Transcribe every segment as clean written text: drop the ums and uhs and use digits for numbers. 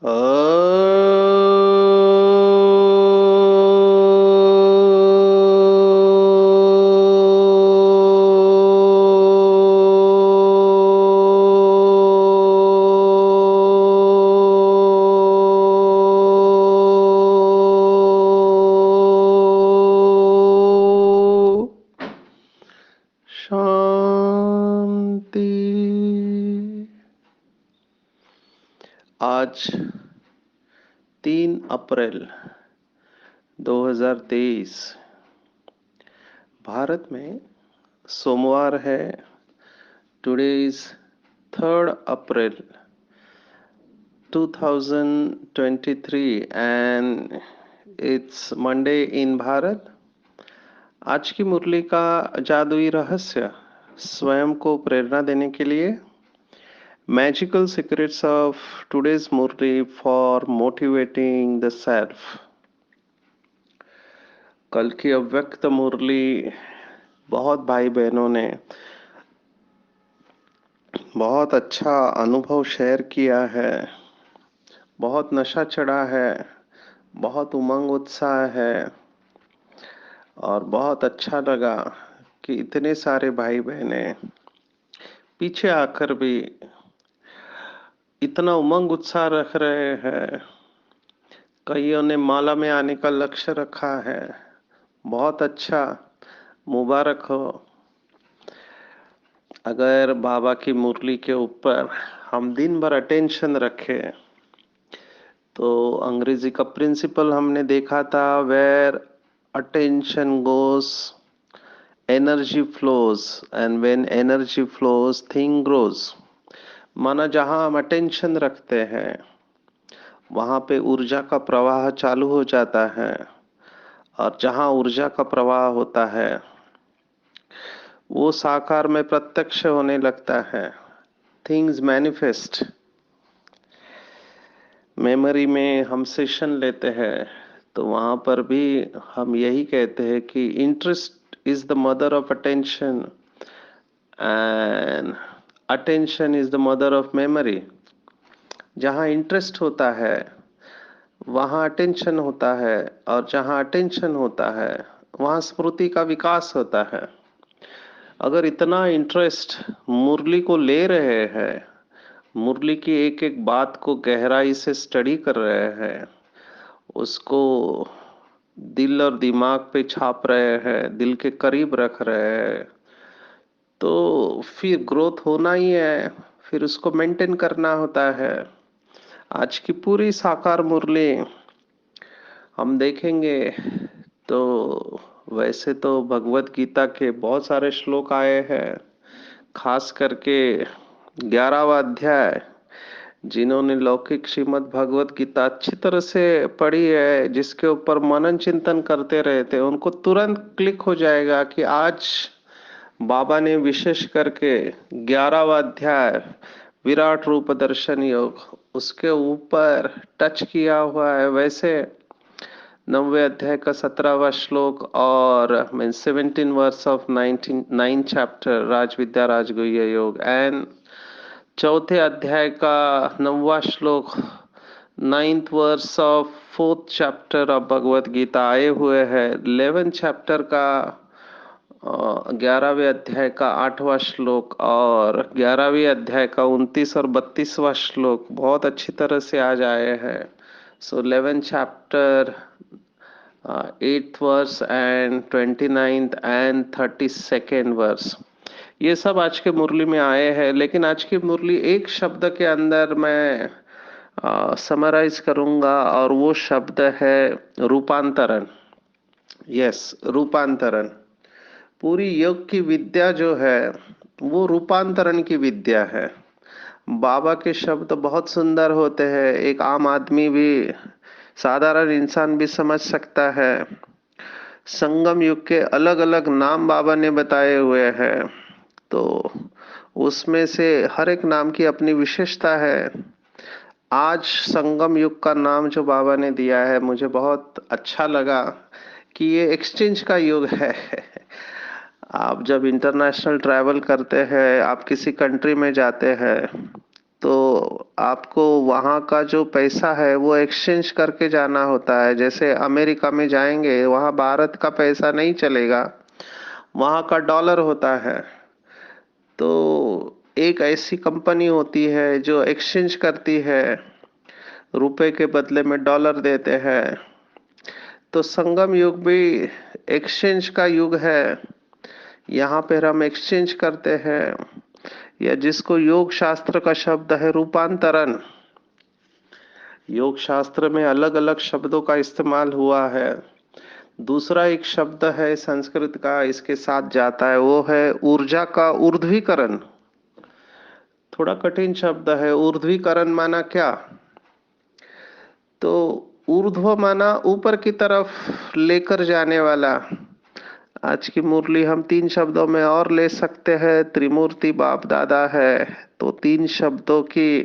अ, शांति। आज 3 अप्रैल 2023 भारत में सोमवार है। Today is 3 April 2023 and it's Monday in Bharat. आज की मुरली का जादुई रहस्य स्वयं को प्रेरणा देने के लिए magical secrets of today's Murli for motivating the self. कल की अव्यक्त मुरली बहुत भाई बहनों ने बहुत अच्छा अनुभव शेयर किया है। बहुत नशा चढ़ा है, बहुत उमंग उत्साह है और बहुत अच्छा लगा कि इतने सारे भाई बहने पीछे आकर भी इतना उमंग उत्साह रख रहे हैं। कईयों ने माला में आने का लक्ष्य रखा है। बहुत अच्छा, मुबारक हो। अगर बाबा की मुरली के ऊपर हम दिन भर अटेंशन रखें तो अंग्रेजी का प्रिंसिपल हमने देखा था, where attention goes energy flows and when energy flows thing grows. माना जहां हम अटेंशन रखते हैं वहां पे ऊर्जा का प्रवाह चालू हो जाता है और जहां ऊर्जा का प्रवाह होता है वो साकार में प्रत्यक्ष होने लगता है। Things manifest. मेमोरी में हम सेशन लेते हैं तो वहां पर भी हम यही कहते हैं कि interest is the mother of attention and attention is the mother of memory. जहां इंटरेस्ट होता है वहां अटेंशन होता है और जहां अटेंशन होता है वहां स्मृति का विकास होता है। अगर इतना इंटरेस्ट मुरली को ले रहे हैं, मुरली की एक एक बात को गहराई से स्टडी कर रहे हैं, उसको दिल और दिमाग पे छाप रहे हैं, दिल के करीब रख रहे हैं, तो फिर ग्रोथ होना ही है। फिर उसको मेंटेन करना होता है। आज की पूरी साकार मुरली हम देखेंगे तो वैसे तो भगवत गीता के बहुत सारे श्लोक आए हैं, खास करके 11वां अध्याय। जिन्होंने लौकिक श्रीमद् भगवत गीता अच्छी तरह से पढ़ी है, जिसके ऊपर मनन चिंतन करते रहते हैं, उनको तुरंत क्लिक हो जाएगा कि आज बाबा ने विशेष करके 11वां अध्याय विराट रूप दर्शन योग उसके ऊपर टच किया हुआ है। वैसे 9वें अध्याय का 17वां श्लोक और mean 17 verse of 9 chapter Raj Vidya Rajguhya Yog and चौथे अध्याय का 9वां श्लोक 9th verse of 4th chapter of Bhagavad Gita आए हुए हैं। 11th चैप्टर का 11वें अध्याय का 8वां श्लोक और 11वीं अध्याय का 29 और 32वां श्लोक बहुत अच्छी तरह से आज आए हैं। So 11th chapter 8th verse and 29th and 32nd verse ये सब आज के मुरली में आए हैं। लेकिन आज की मुरली एक शब्द के अंदर मैं समराइज करूंगा और वो शब्द है रूपांतरण। यस, रूपांतरण। पूरी योग की विद्या जो है वो रूपांतरण की विद्या है। बाबा के शब्द बहुत सुंदर होते हैं, एक आम आदमी भी, साधारण इंसान भी समझ सकता है। संगम युग के अलग अलग नाम बाबा ने बताए हुए हैं, तो उसमें से हर एक नाम की अपनी विशेषता है। आज संगम युग का नाम जो बाबा ने दिया है मुझे बहुत अच्छा लगा कि ये एक्सचेंज का युग है। आप जब इंटरनेशनल ट्रैवल करते हैं, आप किसी कंट्री में जाते हैं तो आपको वहाँ का जो पैसा है वो एक्सचेंज करके जाना होता है। जैसे अमेरिका में जाएंगे, वहाँ भारत का पैसा नहीं चलेगा, वहाँ का डॉलर होता है। तो एक ऐसी कंपनी होती है जो एक्सचेंज करती है, रुपए के बदले में डॉलर देते हैं। तो संगम युग भी एक्सचेंज का युग है। यहाँ पर हम एक्सचेंज करते हैं, या जिसको योग शास्त्र का शब्द है रूपांतरण। योग शास्त्र में अलग अलग शब्दों का इस्तेमाल हुआ है। दूसरा एक शब्द है संस्कृत का, इसके साथ जाता है, वो है ऊर्जा का ऊर्ध्वीकरण। थोड़ा कठिन शब्द है। ऊर्ध्वीकरण माना क्या? तो ऊर्ध्व माना ऊपर की तरफ लेकर जाने वाला। आज की मुरली हम 3 शब्दों में और ले सकते हैं, त्रिमूर्ति बाप दादा है। तो 3 शब्दों की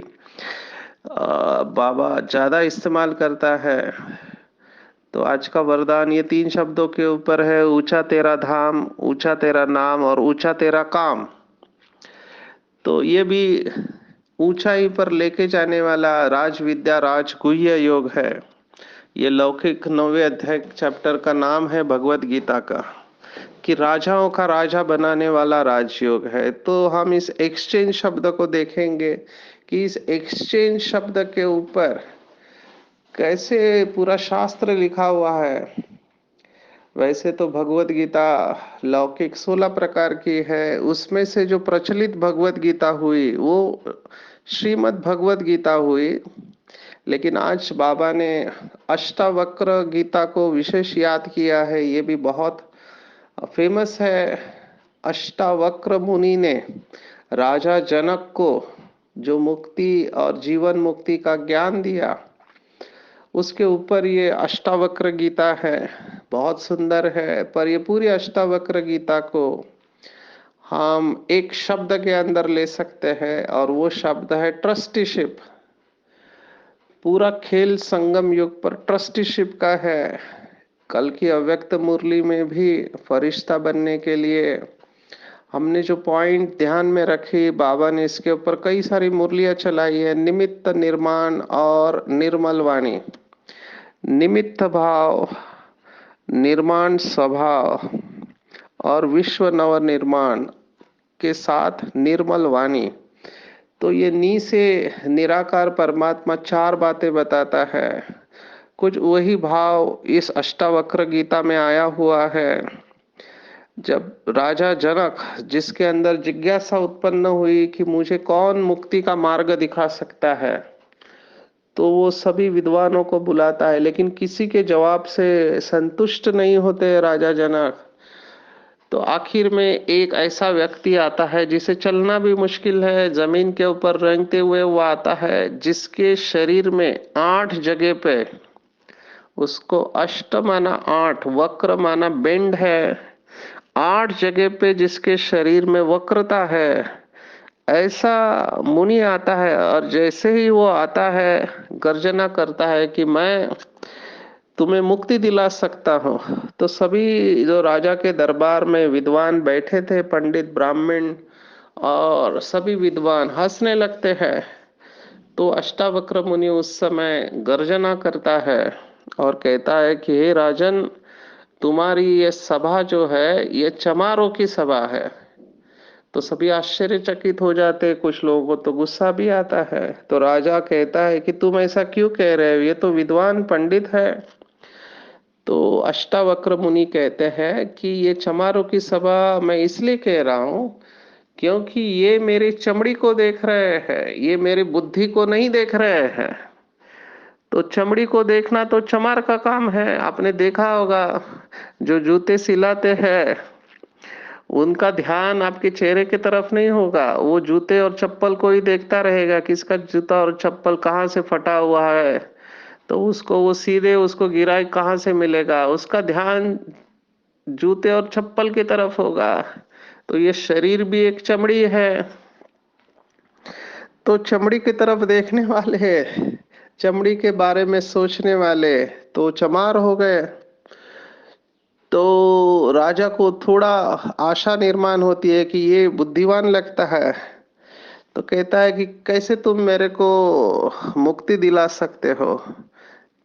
बाबा ज्यादा इस्तेमाल करता है। तो आज का वरदान ये 3 शब्दों के ऊपर है: ऊंचा तेरा धाम, ऊंचा तेरा नाम और ऊंचा तेरा काम। तो ये भी ऊंचाई पर लेके जाने वाला राज विद्या राज गुह्य योग है। ये लौकिक 9वें अध्याय चैप्टर का नाम है भगवत गीता का, कि राजाओं का राजा बनाने वाला राजयोग है। तो हम इस एक्सचेंज शब्द को देखेंगे कि इस एक्सचेंज शब्द के ऊपर कैसे पूरा शास्त्र लिखा हुआ है। वैसे तो भगवत गीता लौकिक 16 प्रकार की है, उसमें से जो प्रचलित भगवत गीता हुई वो श्रीमद् भगवत गीता हुई। लेकिन आज बाबा ने अष्टावक्र गीता को विशेष याद किया है, ये भी बहुत फेमस है। अष्टावक्र मुनि ने राजा जनक को जो मुक्ति और जीवन मुक्ति का ज्ञान दिया, उसके ऊपर ये अष्टावक्र गीता है। बहुत सुंदर है। पर ये पूरी अष्टावक्र गीता को हम एक शब्द के अंदर ले सकते हैं, और वो शब्द है ट्रस्टीशिप। पूरा खेल संगम युग पर ट्रस्टीशिप का है। कल की अव्यक्त मुरली में भी फरिश्ता बनने के लिए हमने जो पॉइंट ध्यान में रखी, बाबा ने इसके ऊपर कई सारी मुरलियां चलाई है। निमित्त निर्माण और निर्मल वाणी। निमित्त भाव, निर्माण स्वभाव और विश्व नव निर्माण के साथ निर्मल वाणी। तो ये नी से निराकार परमात्मा 4 बातें बताता है। कुछ वही भाव इस अष्टावक्र गीता में आया हुआ है। जब राजा जनक, जिसके अंदर जिज्ञासा उत्पन्न हुई कि मुझे कौन मुक्ति का मार्ग दिखा सकता है, तो वो सभी विद्वानों को बुलाता है, लेकिन किसी के जवाब से संतुष्ट नहीं होते राजा जनक। तो आखिर में एक ऐसा व्यक्ति आता है जिसे चलना भी मुश्किल है, जमीन के ऊपर रेंगते हुए वो आता है, जिसके शरीर में 8 जगह पे, उसको अष्ट माना 8, वक्र माना बेंड है, 8 जगह पे जिसके शरीर में वक्रता है, ऐसा मुनि आता है। और जैसे ही वो आता है, गर्जना करता है कि मैं तुम्हें मुक्ति दिला सकता हूँ। तो सभी जो राजा के दरबार में विद्वान बैठे थे, पंडित ब्राह्मण और सभी विद्वान हंसने लगते हैं। तो अष्टावक्र मुनि उस समय गर्जना करता है और कहता है कि हे राजन, तुम्हारी ये सभा जो है ये चमारों की सभा है। तो सभी आश्चर्यचकित हो जाते, कुछ लोगों को तो गुस्सा भी आता है। तो राजा कहता है कि तुम ऐसा क्यों कह रहे हो, ये तो विद्वान पंडित है। तो अष्टावक्र मुनि कहते हैं कि ये चमारों की सभा मैं इसलिए कह रहा हूं क्योंकि ये मेरी चमड़ी को देख रहे हैं, ये मेरी बुद्धि को नहीं देख रहे हैं। तो चमड़ी को देखना तो चमार का काम है। आपने देखा होगा, जो जूते सिलाते हैं उनका ध्यान आपके चेहरे की तरफ नहीं होगा, वो जूते और चप्पल को ही देखता रहेगा, किसका जूता और चप्पल कहाँ से फटा हुआ है, तो उसको वो सीधे उसको गिराई कहाँ से मिलेगा, उसका ध्यान जूते और चप्पल की तरफ होगा। तो ये शरीर भी एक चमड़ी है, तो चमड़ी की तरफ देखने वाले, चमड़ी के बारे में सोचने वाले तो चमार हो गए। तो राजा को थोड़ा आशा निर्माण होती है कि ये बुद्धिमान लगता है। तो कहता है कि कैसे तुम मेरे को मुक्ति दिला सकते हो।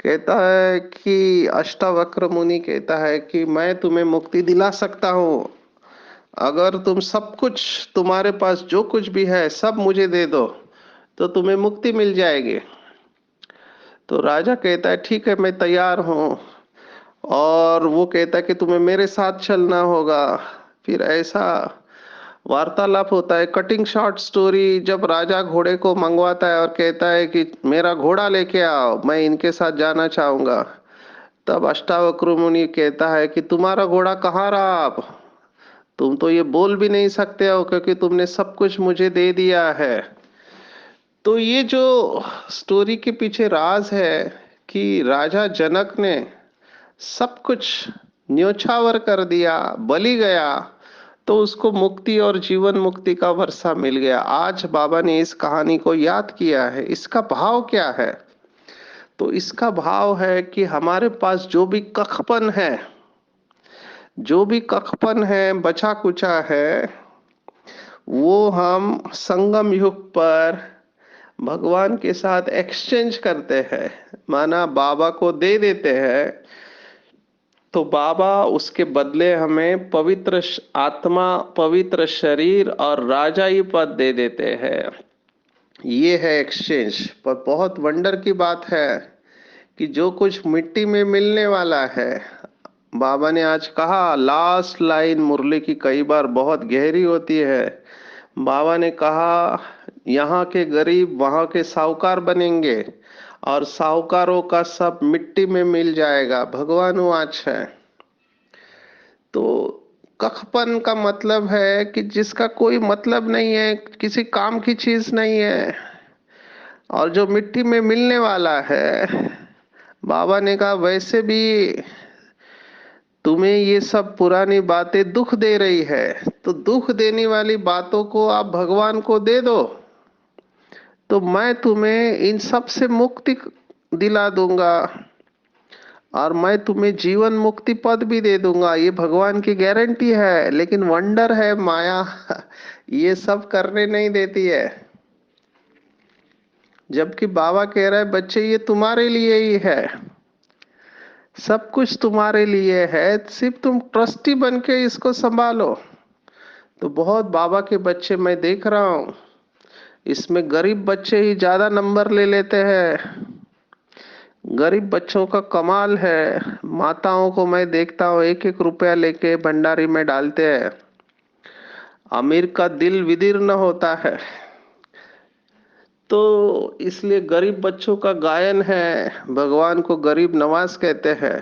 कहता है कि अष्टावक्र मुनि कहता है कि मैं तुम्हें मुक्ति दिला सकता हूँ, अगर तुम सब कुछ, तुम्हारे पास जो कुछ भी है सब मुझे दे दो तो तुम्हें मुक्ति मिल जाएगी। तो राजा कहता है ठीक है, मैं तैयार हूँ। और वो कहता है कि तुम्हें मेरे साथ चलना होगा। फिर ऐसा वार्तालाप होता है, कटिंग शॉर्ट स्टोरी। जब राजा घोड़े को मंगवाता है और कहता है कि मेरा घोड़ा लेके आओ, मैं इनके साथ जाना चाहूंगा, तब अष्टावक्र मुनि कहता है कि तुम्हारा घोड़ा कहाँ रहा? आप, तुम तो ये बोल भी नहीं सकते हो क्योंकि तुमने सब कुछ मुझे दे दिया है। तो ये जो स्टोरी के पीछे राज है कि राजा जनक ने सब कुछ न्योछावर कर दिया, बलि गया, तो उसको मुक्ति और जीवन मुक्ति का वर्षा मिल गया। आज बाबा ने इस कहानी को याद किया है। इसका भाव क्या है? तो इसका भाव है कि हमारे पास जो भी कखपन है, जो भी कखपन है, बचा कुचा है, वो हम संगम युग पर भगवान के साथ एक्सचेंज करते हैं। माना बाबा को दे देते हैं तो बाबा उसके बदले हमें पवित्र आत्मा, पवित्र शरीर और राजाई पद दे देते हैं। ये है एक्सचेंज। पर बहुत वंडर की बात है कि जो कुछ मिट्टी में मिलने वाला है, बाबा ने आज कहा, लास्ट लाइन मुरली की कई बार बहुत गहरी होती है। बाबा ने कहा यहाँ के गरीब वहां के साहूकार बनेंगे और साहूकारों का सब मिट्टी में मिल जाएगा। भगवान वाच है। तो कखपन का मतलब है कि जिसका कोई मतलब नहीं है, किसी काम की चीज नहीं है, और जो मिट्टी में मिलने वाला है, बाबा ने कहा वैसे भी तुम्हें ये सब पुरानी बातें दुख दे रही है, तो दुख देने वाली बातों को आप भगवान को दे दो, तो मैं तुम्हें इन सब से मुक्ति दिला दूंगा और मैं तुम्हें जीवन मुक्ति पद भी दे दूंगा। ये भगवान की गारंटी है। लेकिन वंडर है माया ये सब करने नहीं देती है। जबकि बाबा कह रहा है बच्चे ये तुम्हारे लिए ही है, सब कुछ तुम्हारे लिए है, सिर्फ तुम ट्रस्टी बन के इसको संभालो। तो बहुत बाबा के बच्चे मैं देख रहा हूँ, इसमें गरीब बच्चे ही ज्यादा नंबर ले लेते हैं। गरीब बच्चों का कमाल है। माताओं को मैं देखता हूँ एक एक रुपया लेके भंडारी में डालते हैं। अमीर का दिल विदीर्ण होता है। तो इसलिए गरीब बच्चों का गायन है, भगवान को गरीब नवाज कहते हैं।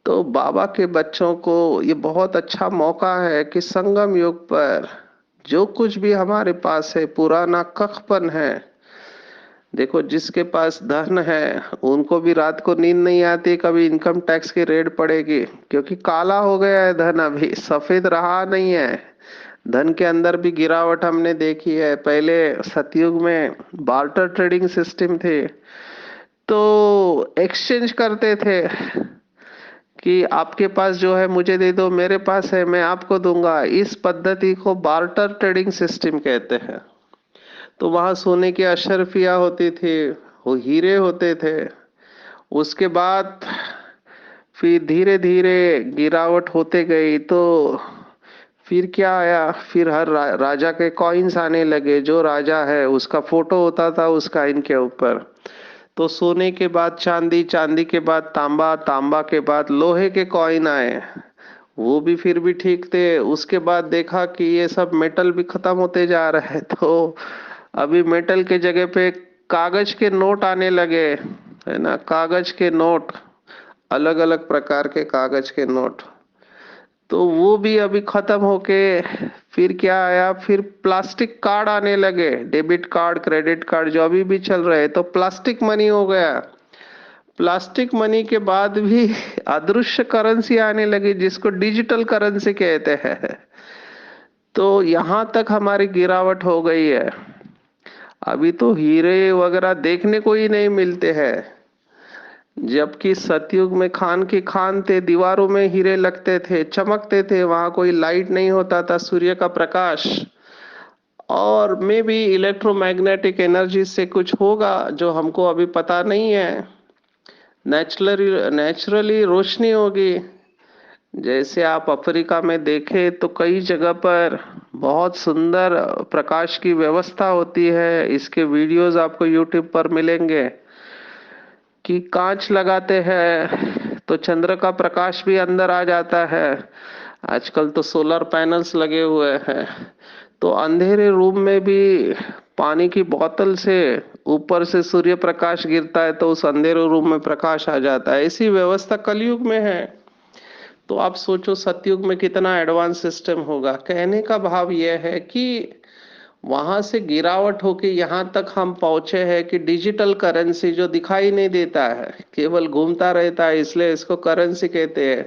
तो बाबा के बच्चों को ये बहुत अच्छा मौका है कि संगम युग पर जो कुछ भी हमारे पास है, पुराना कखपन है। देखो जिसके पास धन है उनको भी रात को नींद नहीं आती, कभी इनकम टैक्स की रेड पड़ेगी, क्योंकि काला हो गया है धन, अभी सफेद रहा नहीं है। धन के अंदर भी गिरावट हमने देखी है। पहले सतयुग में बार्टर ट्रेडिंग सिस्टम थे, तो एक्सचेंज करते थे कि आपके पास जो है मुझे दे दो, मेरे पास है मैं आपको दूंगा। इस पद्धति को बार्टर ट्रेडिंग सिस्टम कहते हैं। तो वहां सोने की अशर्फिया होती थी, वो हीरे होते थे। उसके बाद फिर धीरे धीरे गिरावट होते गई, तो फिर क्या आया, फिर हर राजा के कॉइन्स आने लगे। जो राजा है उसका फोटो होता था उस कॉइन के ऊपर। तो सोने के बाद चांदी, चांदी के बाद तांबा, तांबा के बाद लोहे के कॉइन आए, वो भी फिर भी ठीक थे। उसके बाद देखा कि ये सब मेटल भी खत्म होते जा रहे हैं, तो अभी मेटल के जगह पे कागज के नोट आने लगे, है ना, कागज के नोट, अलग अलग प्रकार के कागज के नोट। तो वो भी अभी खत्म होके फिर क्या आया, फिर प्लास्टिक कार्ड आने लगे, डेबिट कार्ड, क्रेडिट कार्ड जो अभी भी चल रहे हैं, तो प्लास्टिक मनी हो गया। प्लास्टिक मनी के बाद भी अदृश्य करेंसी आने लगी जिसको डिजिटल करेंसी कहते हैं। तो यहां तक हमारी गिरावट हो गई है। अभी तो हीरे वगैरह देखने को ही नहीं मिलते हैं, जबकि सतयुग में खान की खान थे, दीवारों में हीरे लगते थे, चमकते थे, वहां कोई लाइट नहीं होता था, सूर्य का प्रकाश। और मे बी इलेक्ट्रोमैग्नेटिक एनर्जी से कुछ होगा जो हमको अभी पता नहीं है। नेचुरली रोशनी होगी। जैसे आप अफ्रीका में देखें तो कई जगह पर बहुत सुंदर प्रकाश की व्यवस्था होती है। इसके वीडियोस आपको यूट्यूब पर मिलेंगे कि कांच लगाते हैं तो चंद्र का प्रकाश भी अंदर आ जाता है। आजकल तो सोलर पैनल्स लगे हुए हैं, तो अंधेरे रूम में भी पानी की बोतल से ऊपर से सूर्य प्रकाश गिरता है तो उस अंधेरे रूम में प्रकाश आ जाता है। ऐसी व्यवस्था कलयुग में है। तो आप सोचो सतयुग में कितना एडवांस सिस्टम होगा। कहने का भाव यह है कि वहां से गिरावट होके यहाँ तक हम पहुंचे हैं कि डिजिटल करेंसी जो दिखाई नहीं देता है, केवल घूमता रहता है, इसलिए इसको करेंसी कहते हैं।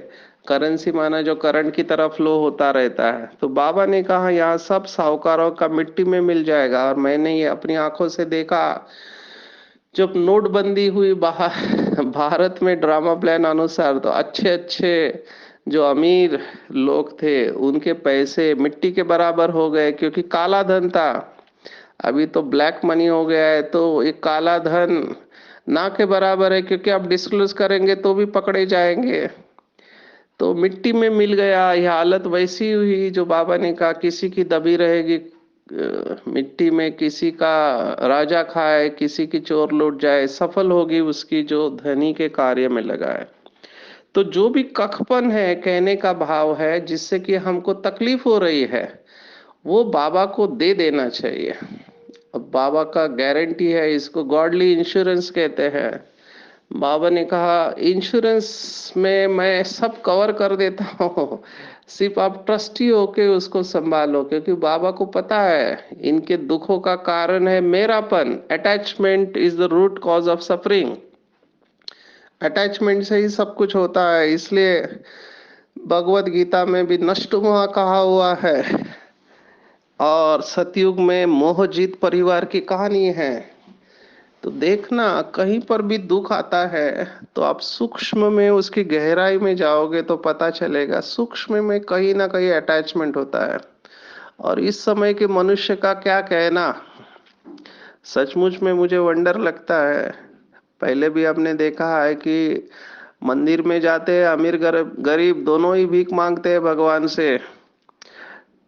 करेंसी माना जो करंट की तरह फ्लो होता रहता है। तो बाबा ने कहा यहाँ सब साहूकारों का मिट्टी में मिल जाएगा। और मैंने ये अपनी आंखों से देखा जब नोटबंदी हुई बाहर भारत में ड्रामा प्लान अनुसार, तो अच्छे अच्छे जो अमीर लोग थे उनके पैसे मिट्टी के बराबर हो गए, क्योंकि काला धन था। अभी तो ब्लैक मनी हो गया है, तो एक काला धन ना के बराबर है, क्योंकि आप डिस्क्लोज करेंगे तो भी पकड़े जाएंगे। तो मिट्टी में मिल गया। यह हालत वैसी हुई जो बाबा ने कहा किसी की दबी रहेगी मिट्टी में, किसी का राजा खाए, किसी की चोर लूट जाए, सफल होगी उसकी जो धनी के कार्य में लगा है। तो जो भी कखपन है, कहने का भाव है, जिससे कि हमको तकलीफ हो रही है, वो बाबा को दे देना चाहिए। अब बाबा का गारंटी है, इसको गॉडली इंश्योरेंस कहते हैं। बाबा ने कहा इंश्योरेंस में मैं सब कवर कर देता हूँ, सिर्फ आप ट्रस्टी होके उसको संभालो, क्योंकि बाबा को पता है इनके दुखों का कारण है मेरापन। Attachment is the root cause of suffering. Attachment से ही सब कुछ होता है। इसलिए भगवत गीता में भी नष्ट हुआ कहा हुआ है। और सतयुग में मोहजीत परिवार की कहानी है। तो देखना कहीं पर भी दुख आता है तो आप सूक्ष्म में उसकी गहराई में जाओगे तो पता चलेगा सूक्ष्म में कहीं ना कहीं अटैचमेंट होता है। और इस समय के मनुष्य का क्या कहना, सचमुच में मुझे वंडर लगता है। पहले भी हमने देखा है कि मंदिर में जाते हैं, अमीर गरीब दोनों ही भीख मांगते हैं भगवान से।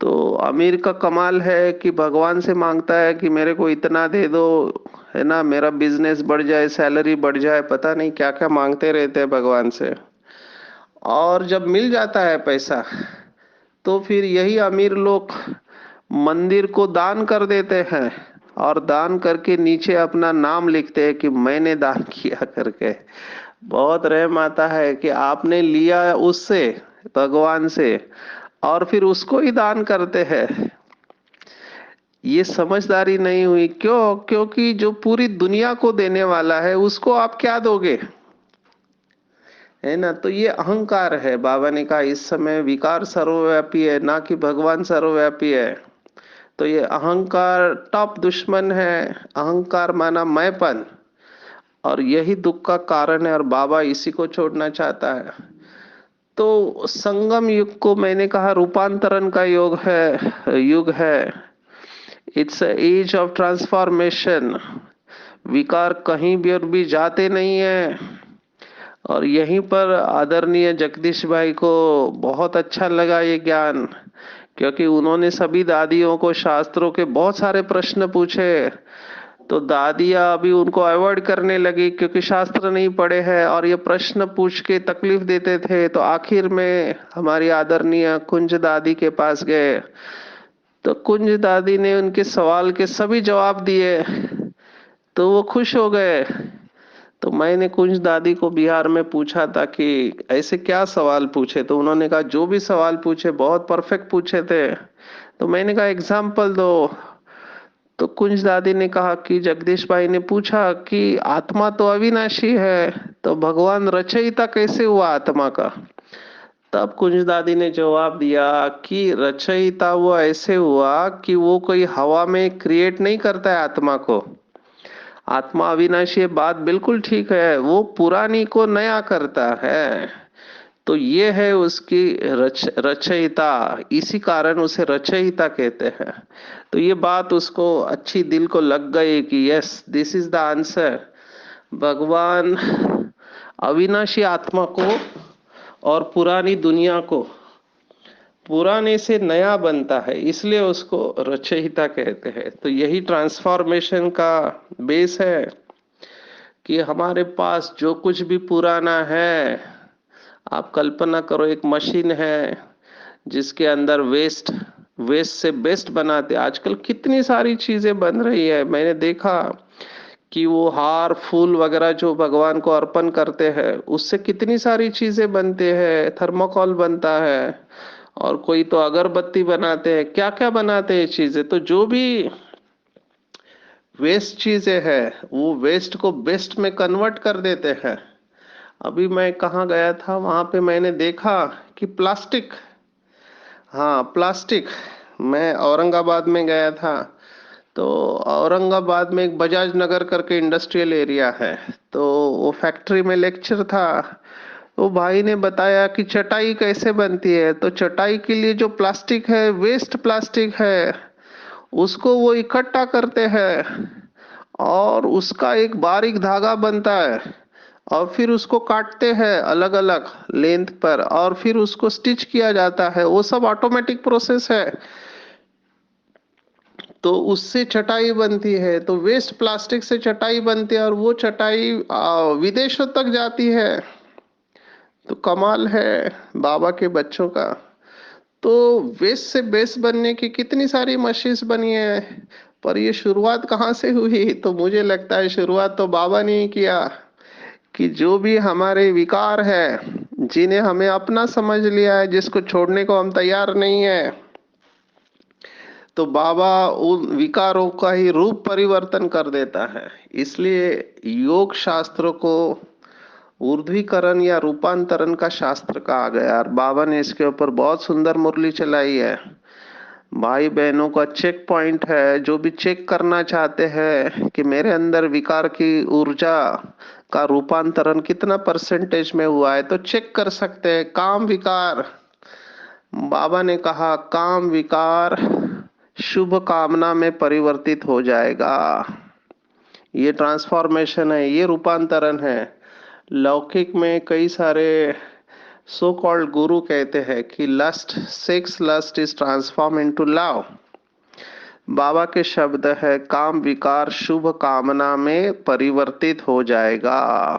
तो अमीर का कमाल है कि भगवान से मांगता है कि मेरे को इतना दे दो, है ना, मेरा बिजनेस बढ़ जाए, सैलरी बढ़ जाए, पता नहीं क्या क्या मांगते रहते हैं भगवान से। और जब मिल जाता है पैसा तो फिर यही अमीर लोग मंदिर को दान कर देते हैं, और दान करके नीचे अपना नाम लिखते हैं कि मैंने दान किया करके। बहुत रहम आता है कि आपने लिया उससे, भगवान से, और फिर उसको ही दान करते हैं। ये समझदारी नहीं हुई। क्यों? क्योंकि जो पूरी दुनिया को देने वाला है उसको आप क्या दोगे, है ना। तो ये अहंकार है। बाबा ने कहा इस समय विकार सर्वव्यापी है, ना कि भगवान सर्वव्यापी है। तो ये अहंकार टॉप दुश्मन है। अहंकार माना मैंपन, और यही दुख का कारण है, और बाबा इसी को छोड़ना चाहता है। तो संगम युग को मैंने कहा रूपांतरण का युग है। It's age of transformation. विकार कहीं भी और भी जाते नहीं है। और यहीं पर आदरणीय जगदीश भाई को बहुत अच्छा लगा ये ज्ञान, क्योंकि उन्होंने सभी दादियों को शास्त्रों के बहुत सारे प्रश्न पूछे। तो दादियां अभी उनको अवॉइड करने लगी क्योंकि शास्त्र नहीं पढ़े हैं, और ये प्रश्न पूछ के तकलीफ देते थे। तो आखिर में हमारी आदरणीय कुंज दादी के पास गए, तो कुंज दादी ने उनके सवाल के सभी जवाब दिए, तो वो खुश हो गए। तो मैंने कुंज दादी को बिहार में पूछा था कि ऐसे क्या सवाल पूछे, तो उन्होंने कहा जो भी सवाल पूछे बहुत परफेक्ट पूछे थे। तो मैंने कहा एग्जाम्पल दो। तो कुंज दादी ने कहा कि जगदीश भाई ने पूछा कि आत्मा तो अविनाशी है, तो भगवान रचयिता कैसे हुआ आत्मा का। तब कुंज दादी ने जवाब दिया कि रचयिता वो ऐसे हुआ कि वो कोई हवा में क्रिएट नहीं करता है आत्मा को। आत्मा अविनाशी है, बात बिल्कुल ठीक है, वो पुरानी को नया करता है। तो ये है उसकी रचयिता, इसी कारण उसे रचयिता कहते हैं। तो ये बात उसको अच्छी दिल को लग गई कि yes, this is the answer. भगवान अविनाशी आत्मा को और पुरानी दुनिया को पुराने से नया बनता है, इसलिए उसको रचयिता कहते हैं। तो यही ट्रांसफॉर्मेशन का बेस है कि हमारे पास जो कुछ भी पुराना है, आप कल्पना करो एक मशीन है जिसके अंदर वेस्ट वेस्ट से बेस्ट बनाते। आजकल कितनी सारी चीजें बन रही है, मैंने देखा कि वो हार फूल वगैरह जो भगवान को अर्पण करते हैं उससे कितनी सारी चीजें बनते हैं, थर्मोकॉल बनता है, और कोई तो अगरबत्ती बनाते हैं, क्या क्या बनाते हैं चीजें। तो जो भी वेस्ट चीजें हैं वो वेस्ट को बेस्ट में कन्वर्ट कर देते हैं। अभी मैं कहाँ गया था, वहां पे मैंने देखा कि प्लास्टिक, हाँ प्लास्टिक, मैं औरंगाबाद में गया था। तो औरंगाबाद में एक बजाज नगर करके इंडस्ट्रियल एरिया है, तो वो फैक्ट्री में लेक्चर था। वो भाई ने बताया कि चटाई कैसे बनती है। तो चटाई के लिए जो प्लास्टिक है, वेस्ट प्लास्टिक है, उसको वो इकट्ठा करते हैं और उसका एक बारीक धागा बनता है, और फिर उसको काटते हैं अलग अलग लेंथ पर, और फिर उसको स्टिच किया जाता है। वो सब ऑटोमेटिक प्रोसेस है। तो उससे चटाई बनती है। तो वेस्ट प्लास्टिक से चटाई बनती है और वो चटाई विदेशों तक जाती है। तो कमाल है बाबा के बच्चों का। तो वेस्ट से बेस बनने की कितनी सारी मशीन्स बनी है, पर ये शुरुआत कहाँ से हुई? तो मुझे लगता है शुरुआत तो बाबा ने ही किया, कि जो भी हमारे विकार है, जिन्हें हमें अपना समझ लिया है, जिसको छोड़ने को हम तैयार नहीं है, तो बाबा उन विकारों का ही रूप परिवर्तन कर देता है। इसलिए योग शास्त्रों को ऊर्ध्वीकरण या रूपांतरण का शास्त्र कहा गया, और बाबा ने इसके ऊपर बहुत सुंदर मुरली चलाई है। भाई बहनों का चेक पॉइंट है, जो भी चेक करना चाहते हैं कि मेरे अंदर विकार की ऊर्जा का रूपांतरण कितना परसेंटेज में हुआ है, तो चेक कर सकते हैं। काम विकार, बाबा ने कहा काम विकार शुभ कामना में परिवर्तित हो जाएगा। ये ट्रांसफॉर्मेशन है, ये रूपांतरण है। लौकिक में कई सारे सो कॉल्ड गुरु कहते हैं कि lust, sex lust is transform into love. बाबा के शब्द है काम विकार शुभ कामना में परिवर्तित हो जाएगा।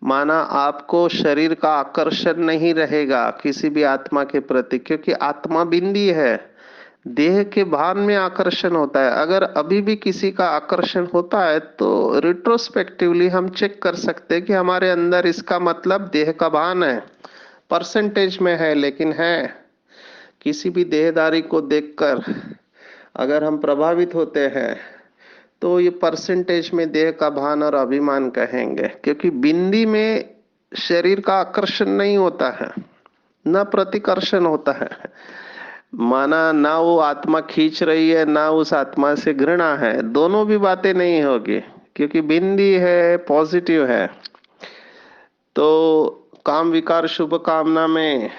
माना आपको शरीर का आकर्षण नहीं रहेगा किसी भी आत्मा के प्रति, क्योंकि आत्मा बिंदी है। देह के भान में आकर्षण होता है। अगर अभी भी किसी का आकर्षण होता है तो रिट्रोस्पेक्टिवली हम चेक कर सकते हैं कि हमारे अंदर इसका मतलब देह का भान है, परसेंटेज में है, लेकिन है। किसी भी देहदारी को देखकर अगर हम प्रभावित होते हैं तो ये परसेंटेज में देह का भान और अभिमान कहेंगे, क्योंकि बिंदी में शरीर का आकर्षण नहीं होता है, न प्रतिकर्षण होता है। माना ना वो आत्मा खींच रही है, ना उस आत्मा से घृणा है, दोनों भी बातें नहीं होगी, क्योंकि बिंदी है, पॉजिटिव है। तो काम विकार शुभ कामना में।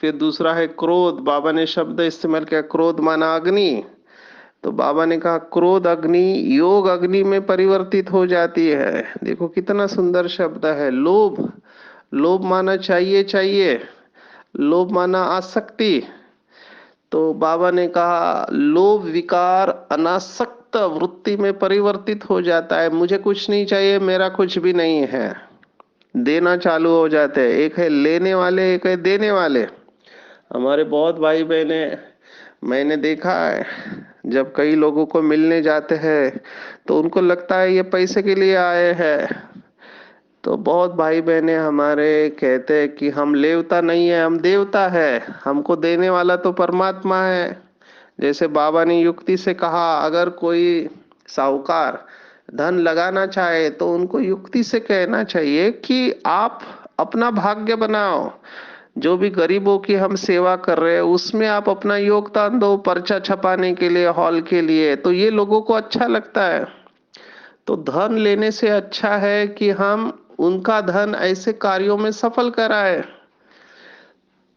फिर दूसरा है क्रोध। बाबा ने शब्द इस्तेमाल किया, क्रोध माना अग्नि। तो बाबा ने कहा क्रोध अग्नि योग अग्नि में परिवर्तित हो जाती है। देखो कितना सुंदर शब्द है। लोभ, लोभ माना चाहिए चाहिए, लोभ माना आसक्ति। तो बाबा ने कहा लोभ विकार अनासक्त वृत्ति में परिवर्तित हो जाता है। मुझे कुछ नहीं चाहिए, मेरा कुछ भी नहीं है, देना चालू हो जाते हैं। एक है लेने वाले, एक है देने वाले। हमारे बहुत भाई बहने, मैंने देखा है जब कई लोगों को मिलने जाते हैं तो उनको लगता है ये पैसे के लिए आए हैं। तो बहुत भाई बहने हमारे कहते हैं कि हम लेवता नहीं है, हम देवता है, हमको देने वाला तो परमात्मा है। जैसे बाबा ने युक्ति से कहा, अगर कोई साहूकार धन लगाना चाहे तो उनको युक्ति से कहना चाहिए कि आप अपना भाग्य बनाओ। जो भी गरीबों की हम सेवा कर रहे हैं उसमें आप अपना योगदान दो, पर्चा छपाने के लिए, हॉल के लिए, तो ये लोगों को अच्छा लगता है। तो धन लेने से अच्छा है कि हम उनका धन ऐसे कार्यों में सफल कराए।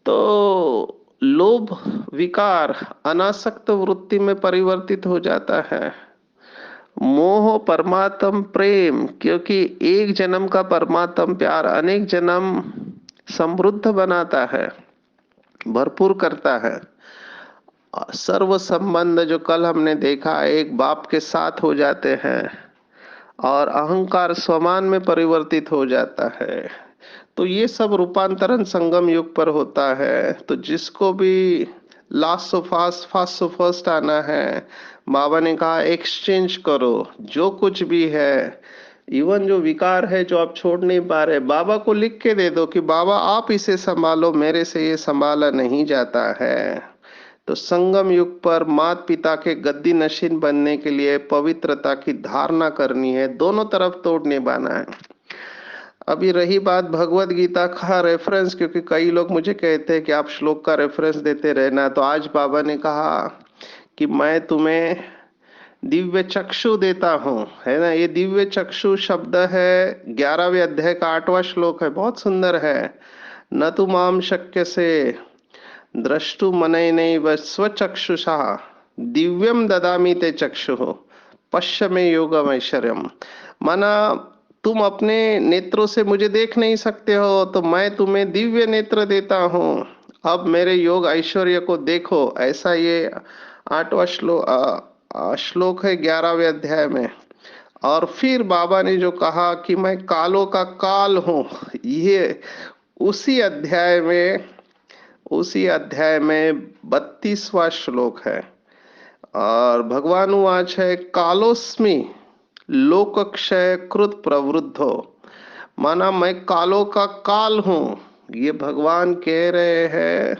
तो लोभ विकार अनासक्त वृत्ति में परिवर्तित हो जाता है। मोह परमात्म प्रेम, क्योंकि एक जन्म का परमात्म प्यार अनेक जन्म समृद्ध बनाता है, भरपूर करता है। सर्व संबंध जो कल हमने देखा, एक बाप के साथ हो जाते हैं और अहंकार स्वमान में परिवर्तित हो जाता है। तो ये सब रूपांतरण संगम युग पर होता है। तो जिसको भी last so fast fast so first आना है, बाबा ने कहा एक्सचेंज करो जो कुछ भी है। इवन जो विकार है जो आप छोड़ नहीं पा रहे, बाबा को लिख के दे दो कि बाबा आप इसे संभालो, मेरे से ये संभाला नहीं जाता है। तो संगम युग पर माता पिता के गद्दी नशीन बनने के लिए पवित्रता की धारणा करनी है, दोनों तरफ तोड़ निभाना है। अभी रही बात भगवत गीता का रेफरेंस, क्योंकि कई लोग मुझे कहते हैं कि आप श्लोक का रेफरेंस देते रहना, तो आज बाबा ने कहा कि मैं तुम्हें दिव्य चक्षु देता हूँ, है ना। ये दिव्य चक्षु शब्द है 11वें अध्याय का 8वां श्लोक है, बहुत सुंदर है। न तु माम शक्य से द्रष्टु मनैनैव स्वचक्षुषा दिव्यम ददामि ते चक्षु पश्य में योगम ऐश्वर्यम। माना तुम अपने नेत्रों से मुझे देख नहीं सकते हो, तो मैं तुम्हें दिव्य नेत्र देता हूँ, अब मेरे योग ऐश्वर्य को देखो। ऐसा ये 8वां श्लोक है 11वें अध्याय में। और फिर बाबा ने जो कहा कि मैं कालों का काल हूँ, ये उसी अध्याय में 32वां श्लोक है। और भगवान वाच है कालोस्मि लोकक्षय कृत प्रवृद्धो। माना मैं कालों का काल हूं, ये भगवान कह रहे हैं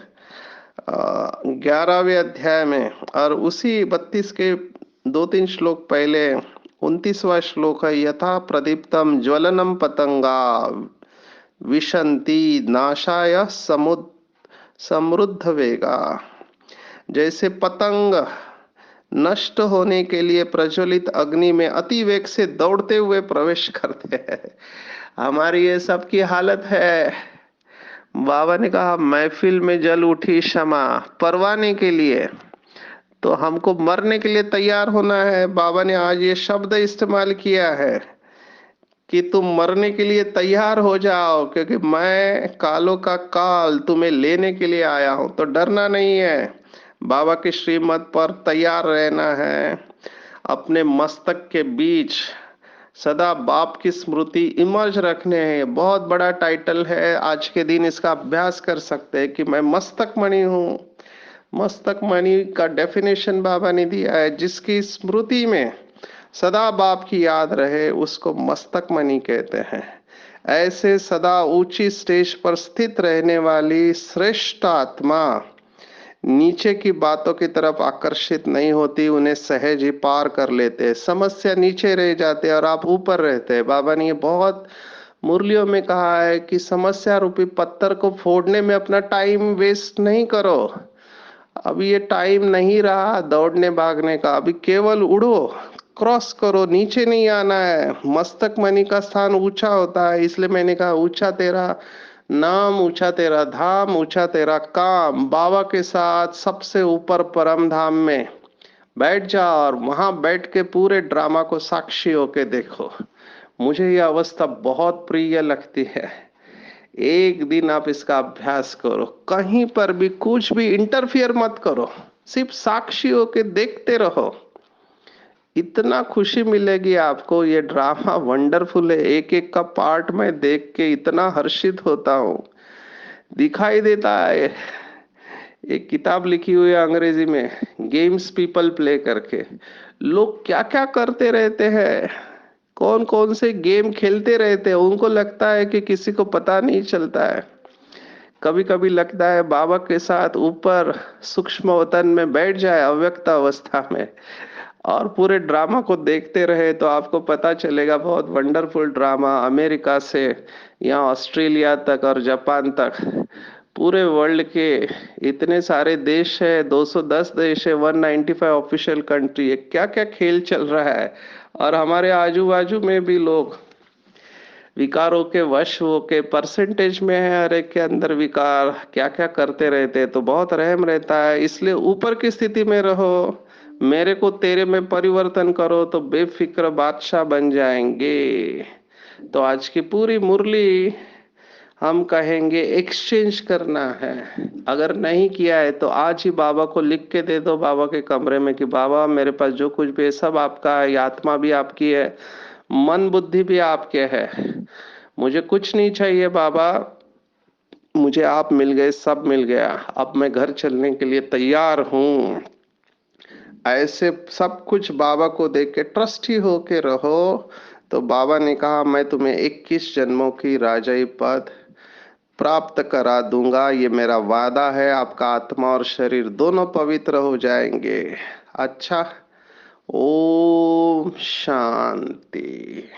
11वें अध्याय में। और उसी 32 के 2-3 श्लोक पहले 29वां श्लोक है, यथा प्रदीप्तम ज्वलनम पतंगा विशंति नाशाय समृद्ध वेगा। जैसे पतंग नष्ट होने के लिए प्रज्वलित अग्नि में अति वेग से दौड़ते हुए प्रवेश करते हैं, हमारी ये सब की हालत है। बाबा ने कहा महफिल में जल उठी क्षमा परवाने के लिए, तो हमको मरने के लिए तैयार होना है। बाबा ने आज ये शब्द इस्तेमाल किया है कि तुम मरने के लिए तैयार हो जाओ, क्योंकि मैं कालों का काल तुम्हें लेने के लिए आया हूं। तो डरना नहीं है, बाबा की श्रीमत पर तैयार रहना है। अपने मस्तक के बीच सदा बाप की स्मृति इमर्ज रखने हैं। बहुत बड़ा टाइटल है, आज के दिन इसका अभ्यास कर सकते हैं कि मैं मस्तक मणि हूँ। मस्तक मणि का डेफिनेशन बाबा ने दिया है, जिसकी स्मृति में सदा बाप की याद रहे उसको मस्तक मणि कहते हैं। ऐसे सदा ऊंची स्टेज पर स्थित रहने वाली श्रेष्ठ आत्मा नीचे की बातों की तरफ आकर्षित नहीं होती, उन्हें सहज ही पार कर लेते। समस्या नीचे रह जाते और आप ऊपर रहते हैं। बाबा ने ये बहुत मुरलियों में कहा है कि समस्या रूपी पत्थर को फोड़ने में अपना टाइम वेस्ट नहीं करो। अभी ये टाइम नहीं रहा दौड़ने भागने का, अभी केवल उड़ो, क्रॉस करो, नीचे नहीं आना है। मस्तक मणि का स्थान ऊंचा होता है, इसलिए मैंने कहा ऊंचा तेरा नाम, ऊंचा तेरा धाम, ऊंचा तेरा काम। बाबा के साथ सबसे ऊपर परम धाम में बैठ जाओ और वहां बैठ के पूरे ड्रामा को साक्षी होके देखो। मुझे यह अवस्था बहुत प्रिय लगती है। एक दिन आप इसका अभ्यास करो, कहीं पर भी कुछ भी इंटरफियर मत करो, सिर्फ साक्षी होके देखते रहो। इतना खुशी मिलेगी आपको। ये ड्रामा वंडरफुल है, एक एक का पार्ट में देख के इतना हर्षित होता हूँ। दिखाई देता है, एक किताब लिखी हुई है अंग्रेजी में, गेम्स पीपल प्ले करके। लोग क्या क्या करते रहते हैं, कौन कौन से गेम खेलते रहते हैं, उनको लगता है कि किसी को पता नहीं चलता है। कभी कभी लगता है बाबा के साथ ऊपर सूक्ष्म वतन में बैठ जाए अव्यक्त अवस्था में और पूरे ड्रामा को देखते रहे, तो आपको पता चलेगा बहुत वंडरफुल ड्रामा। अमेरिका से यहाँ ऑस्ट्रेलिया तक और जापान तक, पूरे वर्ल्ड के इतने सारे देश है, 210 देश है, 195 ऑफिशियल कंट्री है, क्या क्या खेल चल रहा है। और हमारे आजू बाजू में भी लोग विकारों के वश होके परसेंटेज में है, हर एक के अंदर विकार क्या क्या करते रहते हैं, तो बहुत रहम रहता है। इसलिए ऊपर की स्थिति में रहो, मेरे को तेरे में परिवर्तन करो तो बेफिक्र बादशाह बन जाएंगे। तो आज की पूरी मुरली हम कहेंगे एक्सचेंज करना है। अगर नहीं किया है तो आज ही बाबा को लिख के दे दो बाबा के कमरे में कि बाबा मेरे पास जो कुछ भी है सब आपका है, ये आत्मा भी आपकी है, मन बुद्धि भी आपके है, मुझे कुछ नहीं चाहिए बाबा, मुझे आप मिल गए, सब मिल गया, अब मैं घर चलने के लिए तैयार हूं। ऐसे सब कुछ बाबा को देख के ट्रस्टी होके रहो। तो बाबा ने कहा मैं तुम्हें 21 जन्मों की राजाई पद प्राप्त करा दूंगा, ये मेरा वादा है। आपका आत्मा और शरीर दोनों पवित्र हो जाएंगे। अच्छा, ओम शांति।